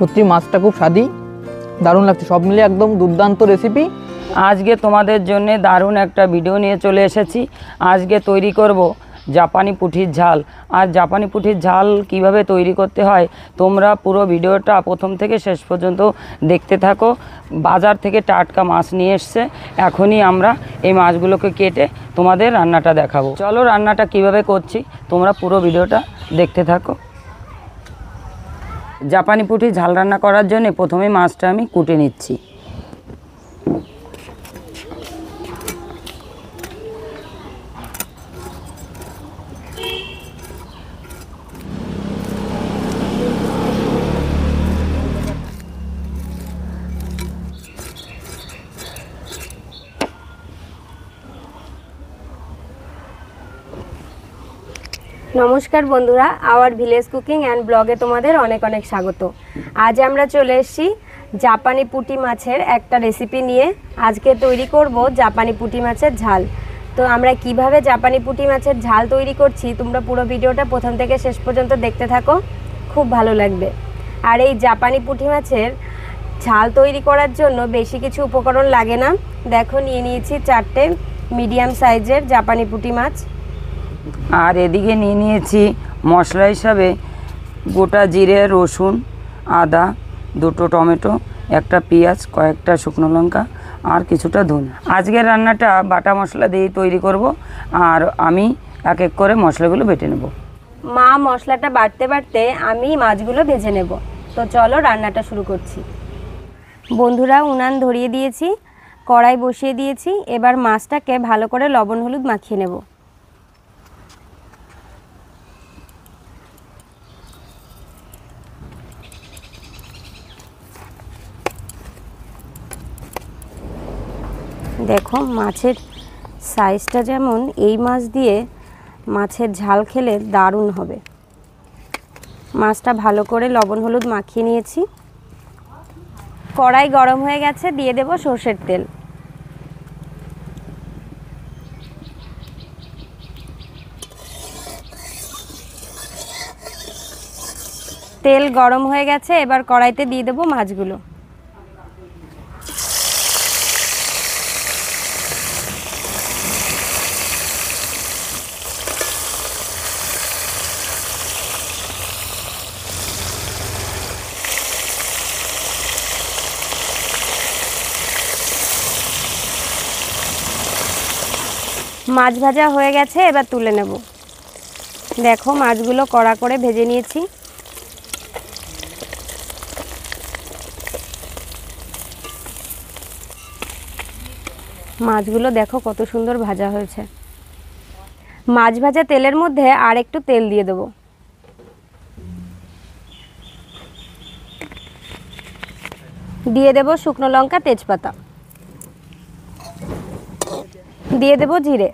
সত্যি মাছটা খুব স্বাদি, দারুণ লাগছে, সব মিলে একদম দুর্দান্ত রেসিপি। আজকে তোমাদের জন্য দারুণ একটা ভিডিও নিয়ে চলে এসেছি। আজকে তৈরি করব জাপানি পুঁটির ঝাল। আর জাপানি পুঁটির ঝাল কিভাবে তৈরি করতে হয় তোমরা পুরো ভিডিওটা প্রথম থেকে শেষ পর্যন্ত দেখতে থাকো। বাজার থেকে টাটকা মাছ নিয়ে এসছে, এখনই আমরা এই মাছগুলোকে কেটে তোমাদের রান্নাটা দেখাবো। চলো রান্নাটা কিভাবে করছি তোমরা পুরো ভিডিওটা দেখতে থাকো। জাপানি পুঁটির ঝাল রান্না করার জন্য প্রথমে মাছটা আমি কুটে নিচ্ছি। নমস্কার বন্ধুরা, আওয়ার ভিলেজ কুকিং অ্যান্ড ব্লগে তোমাদের অনেক অনেক স্বাগত। আজ আমরা চলে এসেছি জাপানি পুঁটি মাছের একটা রেসিপি নিয়ে। আজকে তৈরি করব জাপানি পুঁটি মাছের ঝাল। তো আমরা কিভাবে জাপানি পুঁটি মাছের ঝাল তৈরি করছি তোমরা পুরো ভিডিওটা প্রথম থেকে শেষ পর্যন্ত দেখতে থাকো, খুব ভালো লাগবে। আর এই জাপানি পুঁটি মাছের ঝাল তৈরি করার জন্য বেশি কিছু উপকরণ লাগে না। দেখো, নিয়ে নিয়েছি 4টে মিডিয়াম সাইজের জাপানি পুঁটি মাছ। আর এদিকে নিয়ে নিয়েছি মশলা হিসাবে গোটা জিরে, রসুন, আদা, 2টো টমেটো, একটা পেঁয়াজ, কয়েকটা শুকনো লঙ্কা আর কিছুটা ধনে। আজকের রান্নাটা বাটা মশলা দিয়ে তৈরি করব, আর আমি এক এক করে মশলাগুলো বেটে নেব। মা মশলাটা বাটতে বাটতে আমি মাছগুলো ভেজে নেব। তো চলো রান্নাটা শুরু করছি। বন্ধুরা, উনান ধরিয়ে দিয়েছি, কড়াই বসিয়ে দিয়েছি। এবার মাছটাকে ভালো করে লবণ হলুদ মাখিয়ে নেব। দেখো মাছের সাইজটা যেমন, এই মাছ দিয়ে মাছের ঝাল খেলে দারুণ হবে। মাছটা ভালো করে লবণ হলুদ মাখিয়ে নিয়েছি। কড়াই গরম হয়ে গেছে, দিয়ে দেব সর্ষের তেল। তেল গরম হয়ে গেছে, এবার কড়াইতে দিয়ে দেব মাছগুলো। মাছ ভাজা হয়ে গেছে, এবার তুলে নেব। দেখো মাছগুলো কড়া করে ভেজে নিয়েছি। মাছগুলো দেখো কত সুন্দর ভাজা হয়েছে। মাছ ভাজা তেলের মধ্যে আর একটু তেল দিয়ে দেব। দিয়ে দেব শুকনো লঙ্কা, তেজপাতা, দিয়ে দেব জিরে।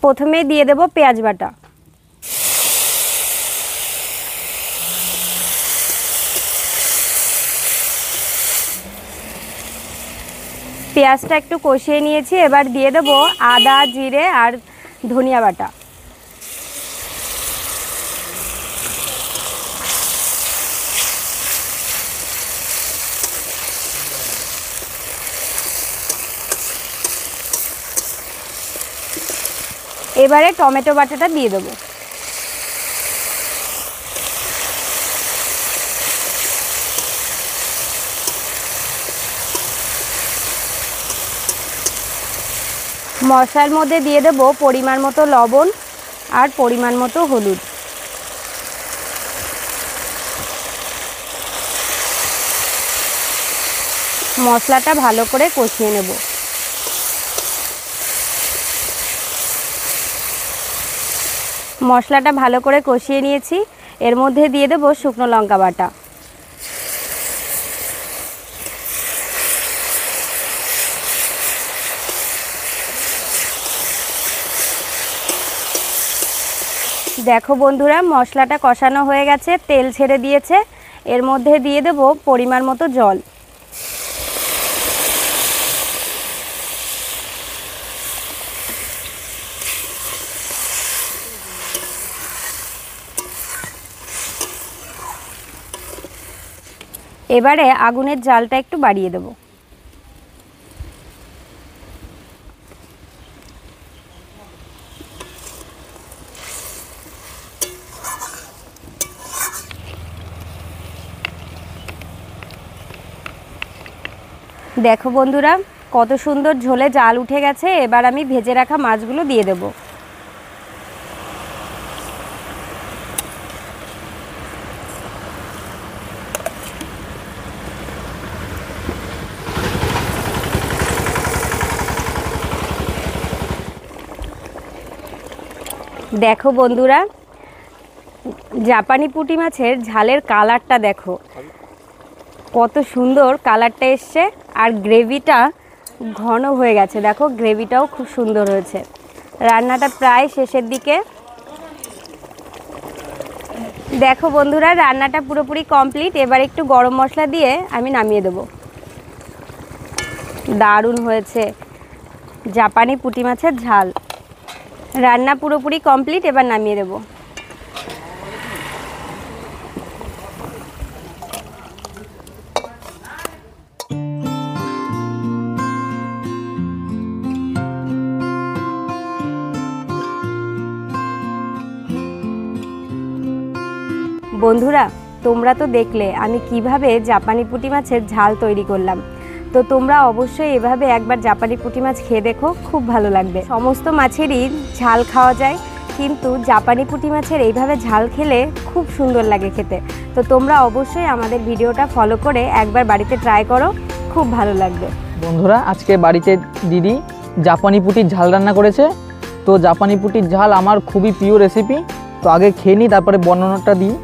প্রথমে দিয়ে দেব পেঁয়াজ বাটা। পেঁয়াজটা একটু কষিয়ে নিয়েছি, এবার দিয়ে দেব আদা, জিরে আর ধনিয়া বাটা। এবারে টমেটো বাটাটা দিয়ে দেবো। মশলার মধ্যে দিয়ে দেব পরিমাণ মতো লবণ আর পরিমাণ মতো হলুদ। মশলাটা ভালো করে কষিয়ে নেব। মশলাটা ভালো করে কষিয়ে নিয়েছি, এর মধ্যে দিয়ে দেব শুকনো লঙ্কা বাটা। দেখো বন্ধুরা, মশলাটা কষানো হয়ে গেছে, তেল ছেড়ে দিয়েছে। এর মধ্যে দিয়ে দেব পরিমাণ মতো জল। এবারে আগুনের জালটা একটু বাড়িয়ে দেব। দেখো বন্ধুরা, কত সুন্দর ঝোলে জাল উঠে গেছে। এবার আমি ভেজে রাখা মাছগুলো দিয়ে দেব। দেখো বন্ধুরা, জাপানি পুঁটি মাছের ঝালের কালারটা দেখো, কত সুন্দর কালারটা এসছে। আর গ্রেভিটা ঘন হয়ে গেছে, দেখো গ্রেভিটাও খুব সুন্দর হয়েছে। রান্নাটা প্রায় শেষের দিকে। দেখো বন্ধুরা, রান্নাটা পুরোপুরি কমপ্লিট। এবার একটু গরম মশলা দিয়ে আমি নামিয়ে দেব। দারুণ হয়েছে জাপানি পুঁটি মাছের ঝাল। রান্না পুরোপুরি কমপ্লিট, এবার নামিয়ে দেব। বন্ধুরা, তোমরা তো দেখলে আমি কিভাবে জাপানি পুঁটি মাছের ঝাল তৈরি করলাম। তো তোমরা অবশ্যই এভাবে একবার জাপানি পুঁটি মাছ খেয়ে দেখো, খুব ভালো লাগবে। সমস্ত মাছেরই ঝাল খাওয়া যায়, কিন্তু জাপানি পুঁটি মাছের এইভাবে ঝাল খেলে খুব সুন্দর লাগে খেতে। তো তোমরা অবশ্যই আমাদের ভিডিওটা ফলো করে একবার বাড়িতে ট্রাই করো, খুব ভালো লাগবে। বন্ধুরা, আজকে বাড়িতে দিদি জাপানি পুঁটির ঝাল রান্না করেছে। তো জাপানি পুঁটির ঝাল আমার খুবই প্রিয় রেসিপি। তো আগে খেয়ে নিই, তারপরে বর্ণনাটা দিই।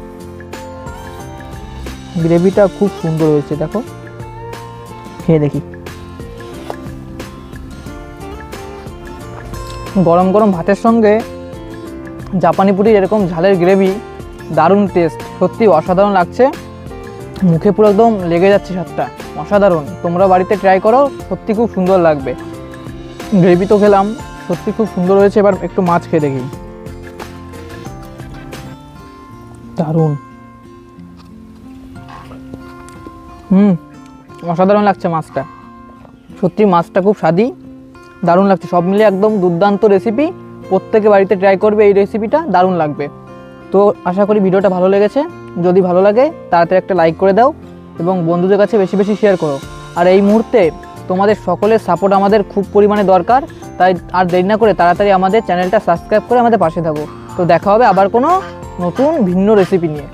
গ্রেভিটা খুব সুন্দর হয়েছে, দেখো খেয়ে দেখি। গরম গরম ভাতের সঙ্গে জাপানি পুঁটির এরকম ঝালের গ্রেভি, দারুণ টেস্ট, সত্যি অসাধারণ লাগছে। মুখে পুরো একদম লেগে যাচ্ছে স্বাদটা, অসাধারণ। তোমরা বাড়িতে ট্রাই করো, সত্যি খুব সুন্দর লাগবে। গ্রেভি তো খেলাম, সত্যি খুব সুন্দর হয়েছে। এবার একটু মাছ খেয়ে দেখি। দারুণ, অসাধারণ লাগছে মাছটা। সত্যি মাছটা খুব স্বাদি, দারুণ লাগছে। সব মিলে একদম দুর্দান্ত রেসিপি। প্রত্যেকে বাড়িতে ট্রাই করবে এই রেসিপিটা, দারুণ লাগবে। তো আশা করি ভিডিওটা ভালো লেগেছে। যদি ভালো লাগে তাড়াতাড়ি একটা লাইক করে দাও এবং বন্ধুদের কাছে বেশি বেশি শেয়ার করো। আর এই মুহূর্তে তোমাদের সকলের সাপোর্ট আমাদের খুব পরিমাণে দরকার। তাই আর দেরি না করে তাড়াতাড়ি আমাদের চ্যানেলটা সাবস্ক্রাইব করে আমাদের পাশে থাকো। তো দেখা হবে আবার কোনো নতুন ভিন্ন রেসিপি নিয়ে।